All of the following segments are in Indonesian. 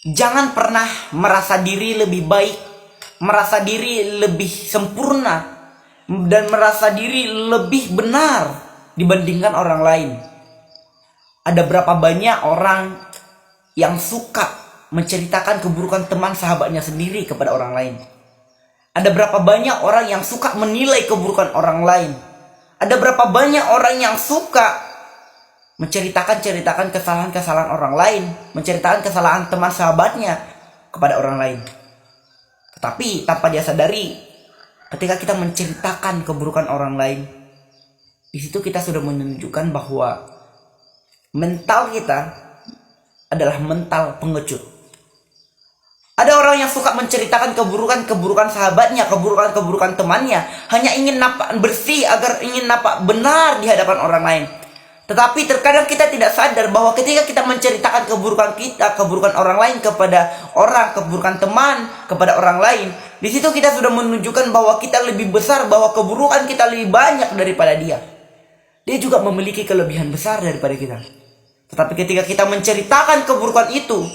Jangan pernah merasa diri lebih baik, merasa diri lebih sempurna, dan merasa diri lebih benar dibandingkan orang lain. Ada berapa banyak orang yang suka menceritakan keburukan teman sahabatnya sendiri kepada orang lain. Ada berapa banyak orang yang suka menilai keburukan orang lain. Ada berapa banyak orang yang suka menceritakan kesalahan-kesalahan orang lain, menceritakan kesalahan teman sahabatnya kepada orang lain. Tetapi tanpa dia sadari, ketika kita menceritakan keburukan orang lain, di situ kita sudah menunjukkan bahwa mental kita adalah mental pengecut. Ada orang yang suka menceritakan keburukan-keburukan sahabatnya, keburukan-keburukan temannya, hanya ingin nampak bersih agar ingin nampak benar di hadapan orang lain. Tetapi terkadang kita tidak sadar bahwa ketika kita menceritakan keburukan kita, keburukan orang lain kepada orang, keburukan teman kepada orang lain, di situ kita sudah menunjukkan bahwa kita lebih besar, bahwa keburukan kita lebih banyak daripada dia. Dia juga memiliki kelebihan besar daripada kita. Tetapi ketika kita menceritakan keburukan itu,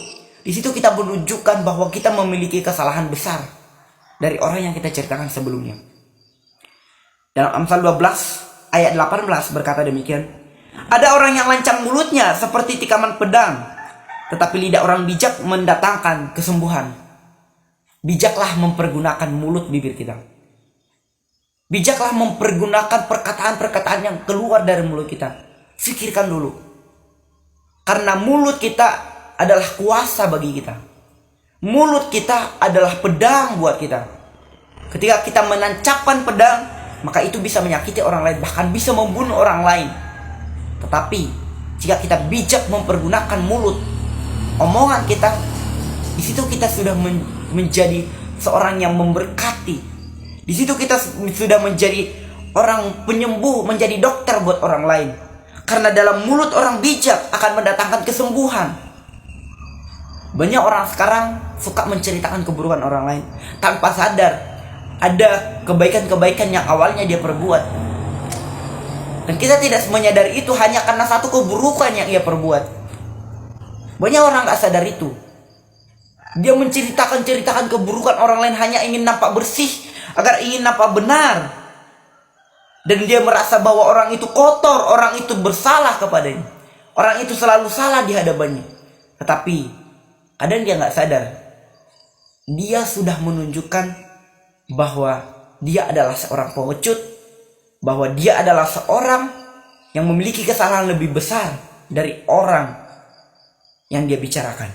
di situ kita menunjukkan bahwa kita memiliki kesalahan besar dari orang yang kita ceritakan sebelumnya. Dalam Amsal 12 ayat 18 berkata demikian. Ada orang yang lancang mulutnya seperti tikaman pedang, tetapi lidah orang bijak mendatangkan kesembuhan. Bijaklah mempergunakan mulut bibir kita. Bijaklah mempergunakan perkataan-perkataan yang keluar dari mulut kita. Fikirkan dulu. Karena mulut kita adalah kuasa bagi kita. Mulut kita adalah pedang buat kita. Ketika kita menancapkan pedang, maka itu bisa menyakiti orang lain, bahkan bisa membunuh orang lain. Tetapi jika kita bijak mempergunakan mulut, omongan kita, di situ kita sudah menjadi seorang yang memberkati. Di situ kita sudah menjadi orang penyembuh, menjadi dokter buat orang lain. Karena dalam mulut orang bijak akan mendatangkan kesembuhan. Banyak orang sekarang suka menceritakan keburukan orang lain tanpa sadar ada kebaikan-kebaikan yang awalnya dia perbuat. Dan kita tidak menyadari itu hanya karena satu keburukan yang ia perbuat. Banyak orang gak sadar itu. Dia menceritakan keburukan orang lain hanya ingin nampak bersih, agar ingin nampak benar. Dan dia merasa bahwa orang itu kotor, orang itu bersalah kepadanya. Orang itu selalu salah di hadapannya. Tetapi kadang dia gak sadar. Dia sudah menunjukkan bahwa dia adalah seorang pengecut, bahwa dia adalah seorang yang memiliki kesalahan lebih besar dari orang yang dia bicarakan.